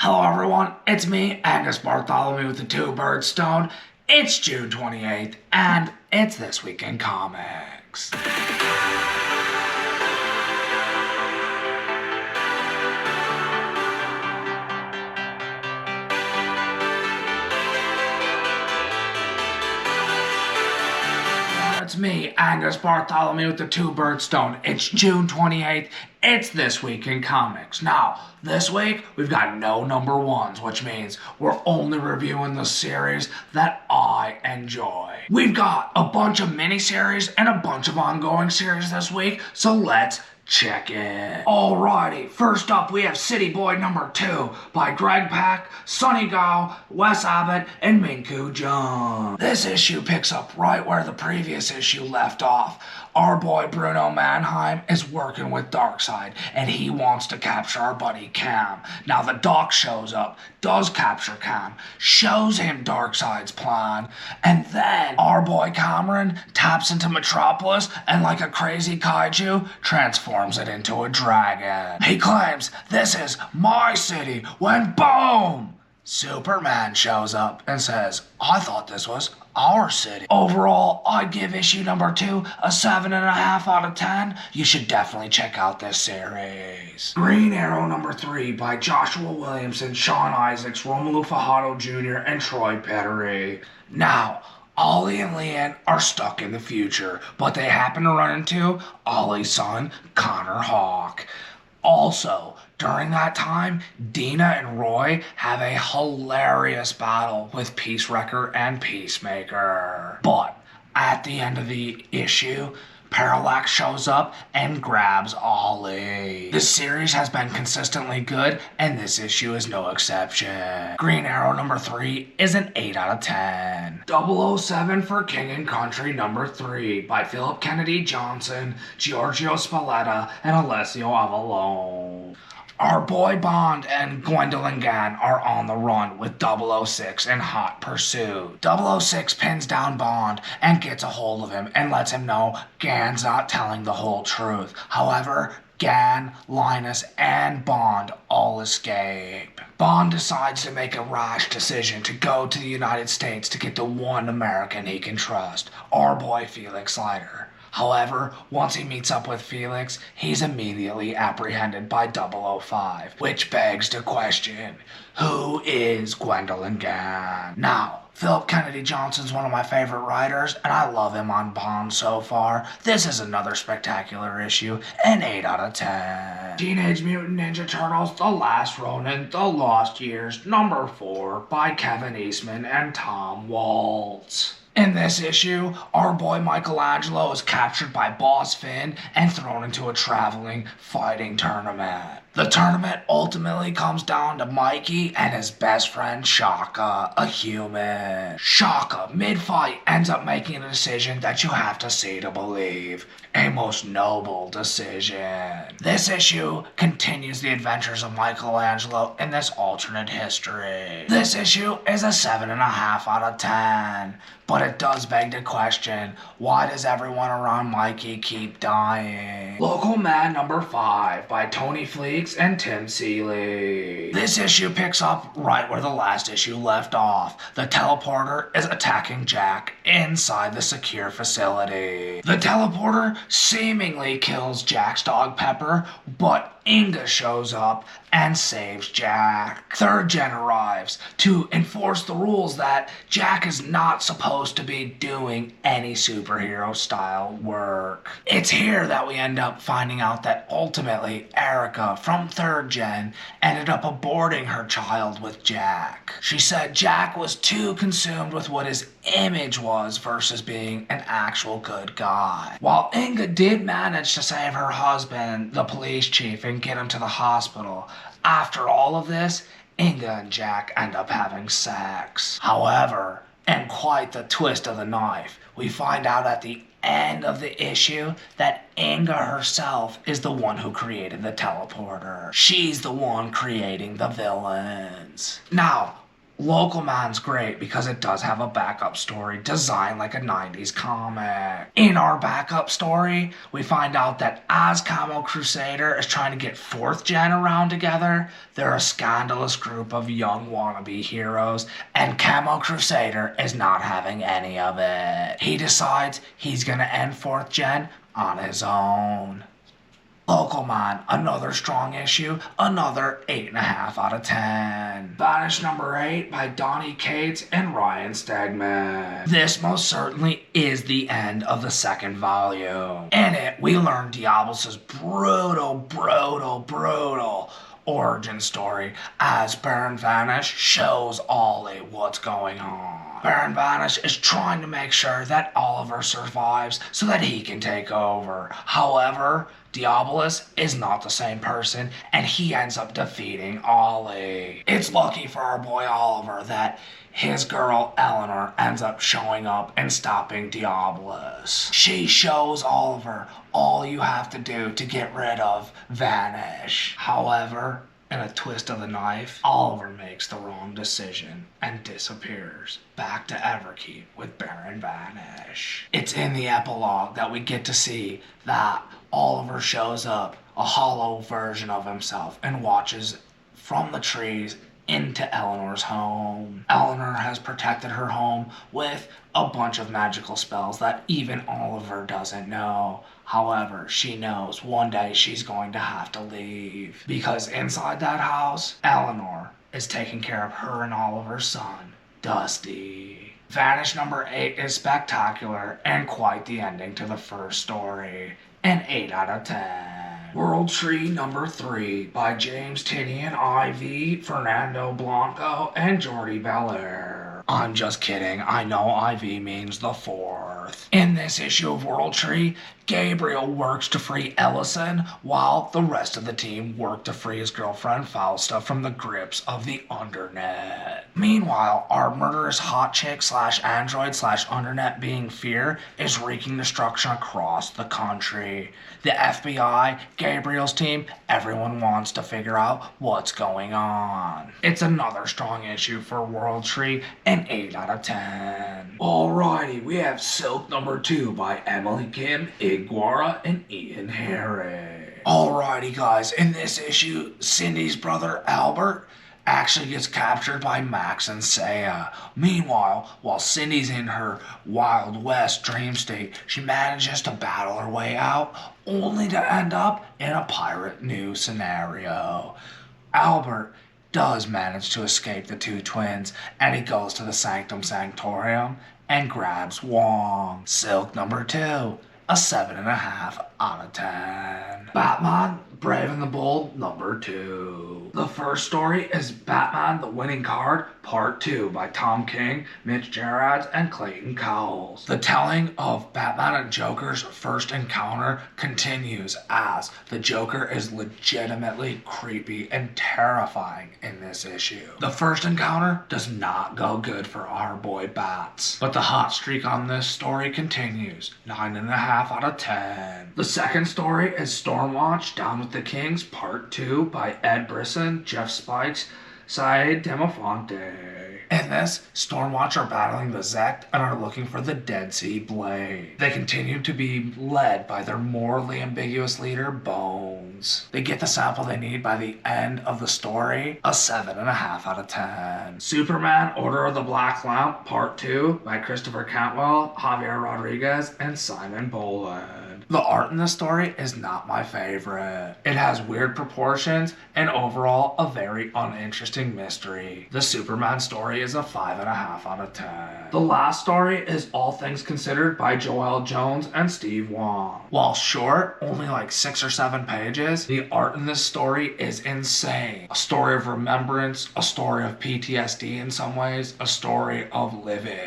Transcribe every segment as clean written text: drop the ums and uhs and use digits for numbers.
Hello everyone, it's me, Angus Bartholomew with the Two Bird Stone. It's June 28th, and it's This Week in Comics. It's me, Angus Bartholomew with the Two Bird Stone. It's June 28th. It's This Week in Comics. Now, this week, we've got no number ones, which means we're only reviewing the series that I enjoy. We've got a bunch of miniseries and a bunch of ongoing series this week, so let's check it. Alrighty, first up we have City Boy number 2 by Greg Pak, Sonny Gao, Wes Abbott, and Minku Jung. This issue picks up right where the previous issue left off. Our boy Bruno Mannheim is working with Darkseid, and he wants to capture our buddy Cam. Now the Doc shows up, does capture Cam, shows him Darkseid's plan, and then our boy Cameron taps into Metropolis and like a crazy kaiju, transforms it into a dragon. He claims this is my city when boom! Superman shows up and says, I thought this was our city. Overall, I'd give issue number 2 a 7.5 out of 10. You should definitely check out this series. Green Arrow number 3 by Joshua Williamson, Sean Isaacs, Romelu Fajardo Jr., and Troy Peteri. Now, Ollie and Leanne are stuck in the future, but they happen to run into Ollie's son, Connor Hawke. Also, during that time, Dina and Roy have a hilarious battle with Peace Wrecker and Peacemaker. But at the end of the issue, Parallax shows up and grabs Ollie. This series has been consistently good, and this issue is no exception. Green Arrow number 3 is an 8 out of 10. 007 for King and Country number 3 by Philip Kennedy Johnson, Giorgio Spalletta, and Alessio Avallone. Our boy Bond and Gwendolyn Gann are on the run with 006 in hot pursuit. 006 pins down Bond and gets a hold of him and lets him know Gann's not telling the whole truth. However, Gann, Linus, and Bond all escape. Bond decides to make a rash decision to go to the United States to get the one American he can trust, our boy Felix Leiter. However, once he meets up with Felix, he's immediately apprehended by 005, which begs the question, who is Gwendolyn Gann? Now, Philip Kennedy Johnson's one of my favorite writers, and I love him on Bond so far. This is another spectacular issue, an 8 out of 10. Teenage Mutant Ninja Turtles, The Last Ronin, The Lost Years, number 4 by Kevin Eastman and Tom Waltz. In this issue, our boy Michelangelo is captured by Boss Finn and thrown into a traveling fighting tournament. The tournament ultimately comes down to Mikey and his best friend Shaka, a human. Shaka, mid-fight, ends up making a decision that you have to see to believe. A most noble decision. This issue continues the adventures of Michelangelo in this alternate history. This issue is a 7.5 out of 10. But it does beg the question, why does everyone around Mikey keep dying? Local Man number 5 by Tony Fleeks and Tim Seeley. This issue picks up right where the last issue left off. The teleporter is attacking Jack inside the secure facility. The teleporter seemingly kills Jack's dog Pepper, but Inga shows up and saves Jack. Third Gen arrives to enforce the rules that Jack is not supposed to be doing any superhero style work. It's here that we end up finding out that ultimately Erica from Third Gen ended up aborting her child with Jack. She said Jack was too consumed with what his image was versus being an actual good guy. While Inga did manage to save her husband, the police chief, and get him to the hospital, after all of this, Inga and Jack end up having sex. However, and quite the twist of the knife, we find out at the end of the issue that Inga herself is the one who created the teleporter. She's the one creating the villains. Now, Local Man's great because it does have a backup story designed like a 90s comic. In our backup story, we find out that as Camo Crusader is trying to get 4th Gen around together, they're a scandalous group of young wannabe heroes, and Camo Crusader is not having any of it. He decides he's gonna end 4th Gen on his own. Local Man, another strong issue, another 8.5 out of 10. Vanish number 8 by Donny Cates and Ryan Stegman. This most certainly is the end of the 2nd volume. In it, we learn Diabolus' brutal origin story as Baron Vanish shows Ollie what's going on. Baron Vanish is trying to make sure that Oliver survives so that he can take over. However, Diabolus is not the same person, and he ends up defeating Ollie. It's lucky for our boy Oliver that his girl Eleanor ends up showing up and stopping Diabolus. She shows Oliver all you have to do to get rid of Vanish. However, in a twist of the knife, Oliver makes the wrong decision and disappears back to Everkeep with Baron Vanish. It's in the epilogue that we get to see that Oliver shows up, a hollow version of himself, and watches from the trees into Eleanor's home. Eleanor has protected her home with a bunch of magical spells that even Oliver doesn't know. However, she knows one day she's going to have to leave, because inside that house, Eleanor is taking care of her and Oliver's son, Dusty. Vanish number 8 is spectacular and quite the ending to the first story. An 8 out of 10. World Tree number 3 by James Tynion, Ivy, Fernando Blanco, and Jordi Belair. I'm just kidding, I know Ivy means the 4th. In this issue of World Tree, Gabriel works to free Ellison while the rest of the team work to free his girlfriend Fausta from the grips of the Undernet. Meanwhile, our murderous hot chick / android / Undernet being Fear is wreaking destruction across the country. The FBI, Gabriel's team, everyone wants to figure out what's going on. It's another strong issue for World Tree, an 8 out of 10. Alrighty, we have Silk number 2 by Emily Kim, Iguara, and Ian Harry. Alrighty guys, in this issue, Cindy's brother Albert actually gets captured by Max and Saya. Meanwhile, while Cindy's in her Wild West dream state, she manages to battle her way out, only to end up in a Pirate News scenario. Albert does manage to escape the two twins, and he goes to the Sanctum Sanctorum and grabs Wong. Silk number 2, a 7.5 out of 10. Batman, Brave and the Bold, number 2. The first story is Batman the Winning Card, Part 2 by Tom King, Mitch Gerads, and Clayton Cowles. The telling of Batman and Joker's first encounter continues as the Joker is legitimately creepy and terrifying in this issue. The first encounter does not go good for our boy Bats, but the hot streak on this story continues, 9.5 out of 10. The second story is Stormwatch, Down with the Kings, Part 2 by Ed Brisson, Jeff Spikes, Saeed Demofonte. In this, Stormwatch are battling the Zect and are looking for the Dead Sea Blade. They continue to be led by their morally ambiguous leader, Bones. They get the sample they need by the end of the story, a 7.5 out of 10. Superman, Order of the Black Lamp, Part 2 by Christopher Cantwell, Javier Rodriguez, and Simon Boland. The art in this story is not my favorite. It has weird proportions and overall a very uninteresting mystery. The Superman story is a 5.5 out of 10. The last story is All Things Considered by Joel Jones and Steve Wong. While short, only like 6 or 7 pages, the art in this story is insane. A story of remembrance, a story of PTSD in some ways, a story of living.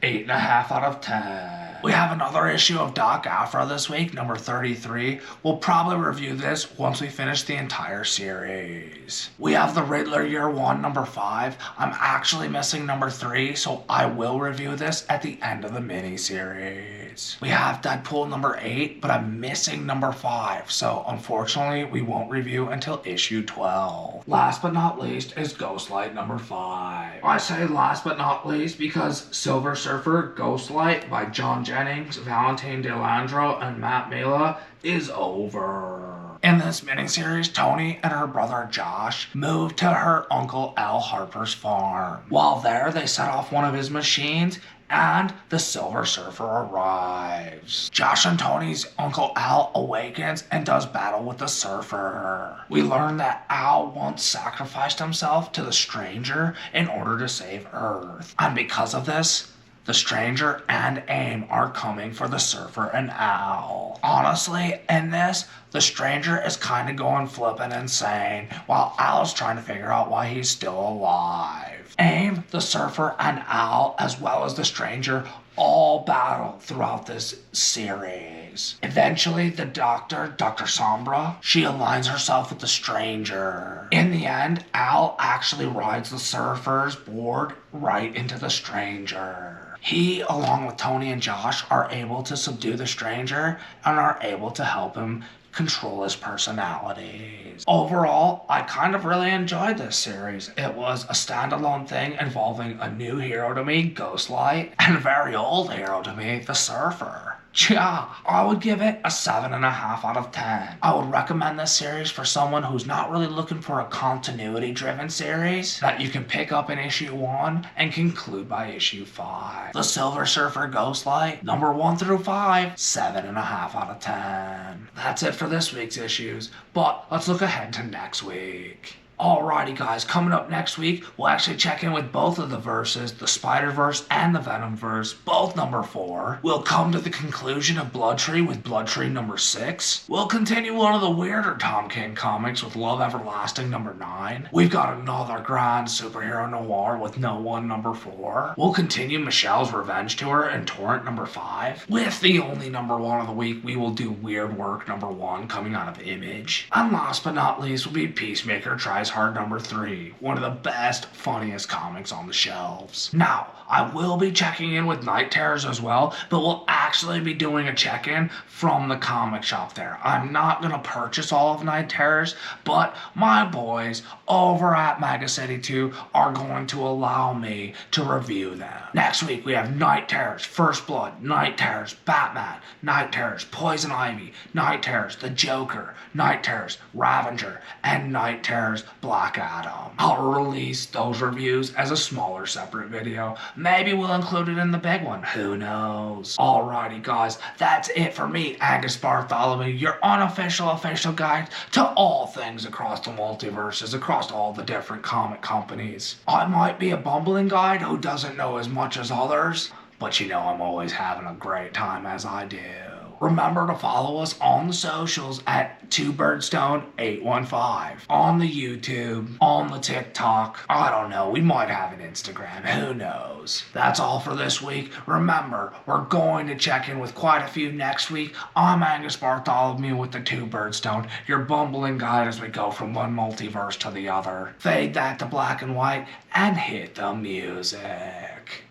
8.5 out of 10. We have another issue of Doc Afra this week, number 33. We'll probably review this once we finish the entire series. We have the Riddler Year 1, number 5. I'm actually missing number 3, so I will review this at the end of the mini-series. series. We have Deadpool number 8, but I'm missing number 5, so unfortunately we won't review until issue 12. Last but not least is Ghostlight number 5. I say last but not least because Silver Surfer Ghostlight by John Jennings, Valentin DeLandro, and Matt Mila is over. In this miniseries, Tony and her brother Josh moved to her Uncle Al Harper's farm. While there, they set off one of his machines and the Silver Surfer arrives. Josh and Tony's Uncle Al awakens and does battle with the Surfer. We learn that Al once sacrificed himself to the Stranger in order to save Earth. And because of this, the Stranger and AIM are coming for the Surfer and Al. Honestly, in this, the Stranger is kind of going flippin' insane, while Al's trying to figure out why he's still alive. AIM, the Surfer, and Al, as well as the Stranger, all battle throughout this series. Eventually, the Dr. Sombra, she aligns herself with the Stranger. In the end, Al actually rides the Surfer's board right into the Stranger. He, along with Tony and Josh, are able to subdue the Stranger and are able to help him control his personalities. Overall, I kind of really enjoyed this series. It was a standalone thing involving a new hero to me, Ghostlight, and a very old hero to me, the Surfer. Yeah, I would give it a 7.5 out of 10. I would recommend this series for someone who's not really looking for a continuity-driven series that you can pick up in issue 1 and conclude by issue 5. The Silver Surfer Ghostlight, number 1 through 5, 7.5 out of 10. That's it for this week's issues, but let's look ahead to next week. Alrighty guys, coming up next week, we'll actually check in with both of the verses, the Spider-Verse and the Venom-Verse, both number 4. We'll come to the conclusion of Bloodtree with Bloodtree number 6. We'll continue one of the weirder Tom King comics with Love Everlasting number 9. We've got another grand superhero noir with No One number 4. We'll continue Michelle's Revenge Tour and Torrent number 5. With the only number 1 of the week, we will do Weird Work number 1 coming out of Image. And last but not least will be Peacemaker Tries Hard number 3, one of the best, funniest comics on the shelves. Now, I will be checking in with Night Terrors as well, but we'll actually be doing a check-in from the comic shop there. I'm not going to purchase all of Night Terrors, but my boys over at Mega City 2 are going to allow me to review them. Next week, we have Night Terrors, First Blood, Night Terrors, Batman, Night Terrors, Poison Ivy, Night Terrors, The Joker, Night Terrors, Ravager, and Night Terrors, Black Adam. I'll release those reviews as a smaller separate video. Maybe we'll include it in the big one. Who knows? Alrighty guys, that's it for me, Angus Bartholomew, your unofficial official guide to all things across the multiverses, across all the different comic companies. I might be a bumbling guide who doesn't know as much as others, but you know I'm always having a great time as I do. Remember to follow us on the socials at 2birdstone815, on the YouTube, on the TikTok. I don't know, we might have an Instagram, who knows. That's all for this week. Remember, we're going to check in with quite a few next week. I'm Angus Bartholomew with the 2Birdstone, your bumbling guide as we go from one multiverse to the other. Fade that to black and white and hit the music.